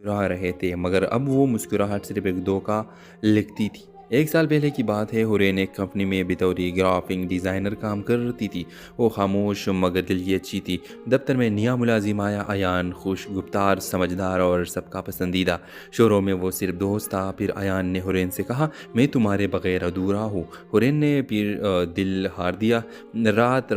मुस्कुरा रहे थे, मगर अब वो मुस्कुराहट सिर्फ एक धोखा लिखती थी। एक साल पहले की बात है, हुरैन एक कंपनी में बतौर ग्राफिक डिज़ाइनर काम करती थी। वो खामोश मगर दिल की अच्छी थी। दफ्तर में नया मुलाजिम आया, अयान खुश गुफ्तार, समझदार और सबका पसंदीदा। शोरों में वो सिर्फ दोस्त था। फिर अयान ने हुरैन से कहा, मैं तुम्हारे बगैर अधूरा हूँ। हुरैन ने फिर दिल हार दिया। रात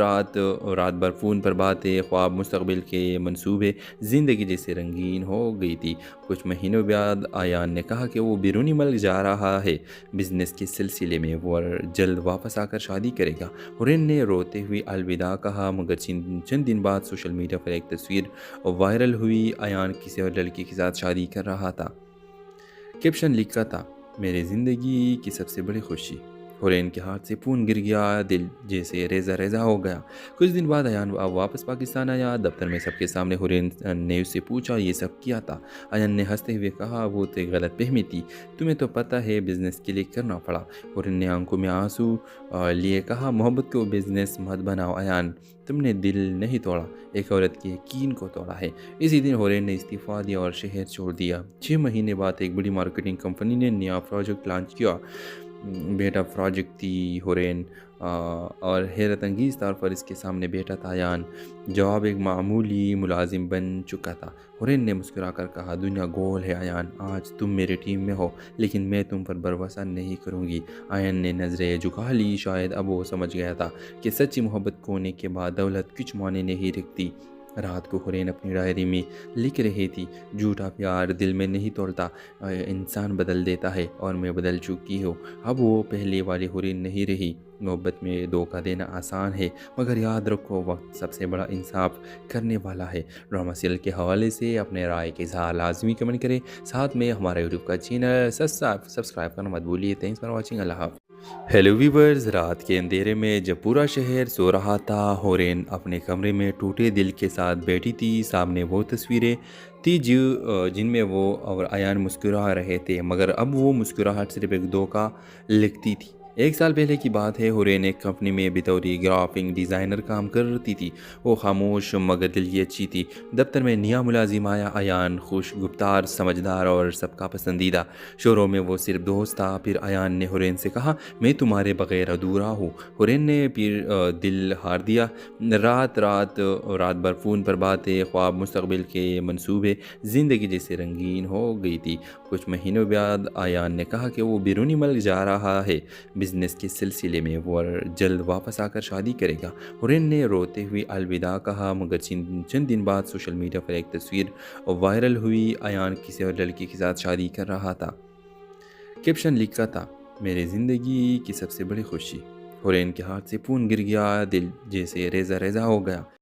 भर फ़ोन पर बातें, ख्वाब, मुस्तकबिल के मंसूबे, ज़िंदगी जैसे रंगीन हो गई थी। कुछ महीनों बाद अयान ने कहा कि वो बैरूनी मुल्क जा रहा है बिजनेस के सिलसिले में, वो जल्द वापस आकर शादी करेगा। हुरैन ने रोते हुए अलविदा कहा, मगर चंद दिन बाद सोशल मीडिया पर एक तस्वीर वायरल हुई। अयान किसी और लड़की के साथ शादी कर रहा था। कैप्शन लिखा था, मेरी ज़िंदगी की सबसे बड़ी खुशी। हुरैन के हाथ से फ़ोन गिर गया, दिल जैसे रेज़ा रेज़ा हो गया। कुछ दिन बाद अयान वापस पाकिस्तान आया। दफ्तर में सबके सामने हुरैन ने उससे पूछा, ये सब क्या था? अयान ने हंसते हुए कहा, वो तो एक गलत फहमी थी, तुम्हें तो पता है बिज़नेस के लिए करना पड़ा। हुरैन ने आंखों में आंसू लिए कहा, मोहब्बत को बिज़नेस मत बनाओ अयान, तुमने दिल नहीं तोड़ा, एक औरत के यकीन को तोड़ा है। इसी दिन हुरैन ने इस्तीफ़ा दिया और शहर छोड़ दिया। 6 महीने बाद एक बड़ी मार्केटिंग कंपनी ने नया प्रोजेक्ट लॉन्च किया। बेटा प्रोजेक्ट थी हुरैन, और हैरत अंगेज़ तौर पर इसके सामने बेटा था अयान। जवाब एक मामूली मुलाजिम बन चुका था। हुरैन ने मुस्कुराकर कहा, दुनिया गोल है अयान, आज तुम मेरे टीम में हो, लेकिन मैं तुम पर भरोसा नहीं करूँगी। अयान ने नज़रें झुका ली। शायद अब वो समझ गया था कि सच्ची मोहब्बत खोने के बाद दौलत कुछ मायने नहीं रखती। रात को हुरैन अपनी डायरी में लिख रही थी, झूठा प्यार दिल में नहीं तोड़ता, इंसान बदल देता है, और मैं बदल चुकी हूँ। अब वो पहले वाली हुरैन नहीं रही। मोहब्बत में धोखा देना आसान है, मगर याद रखो वक्त सबसे बड़ा इंसाफ करने वाला है। ड्रामा सीरियल के हवाले से अपने राय के इज़हार लाजमी कमेंट करें। साथ में हमारे यूट्यूब का चैनल सब्सक्राइब करना मत भूलिए। Thanks for watching. अल्लाह हाफ़िज़। हेलो वीवर्स, रात के अंधेरे में जब पूरा शहर सो रहा था, हुरैन अपने कमरे में टूटे दिल के साथ बैठी थी। सामने वो तस्वीरें थी जिनमें वो और अयान मुस्कुरा रहे थे, मगर अब वो मुस्कुराहट सिर्फ एक धोखा लिखती थी। एक साल पहले की बात है, हुरैन एक कंपनी में बतौर ग्राफिक डिज़ाइनर काम करती थी। वो खामोश मगर दिल की अच्छी थी। दफ्तर में नया मुलाजिम आया, अयान खुश गुफ्तार, समझदार और सबका पसंदीदा। शोरों में वो सिर्फ दोस्त था। फिर अयान ने हुरैन से कहा, मैं तुम्हारे बगैर अधूरा हूँ। हुरैन ने फिर दिल हार दिया। रात भर फ़ोन पर बातें, ख्वाब, मुस्तकबिल के मंसूबे, ज़िंदगी जैसे रंगीन हो गई थी। कुछ महीनों बाद अयान ने कहा कि वो बैरूनी मुल्क जा रहा है बिजनेस के सिलसिले में, वो जल्द वापस आकर शादी करेगा। हुरैन ने रोते हुए अलविदा कहा, मगर चंद दिन बाद सोशल मीडिया पर एक तस्वीर वायरल हुई। अयान किसी और लड़की के साथ शादी कर रहा था। कैप्शन लिखा था, मेरी ज़िंदगी की सबसे बड़ी खुशी। हुरैन के हाथ से फ़ोन गिर गया, दिल जैसे रेज़ा रेज़ा हो गया।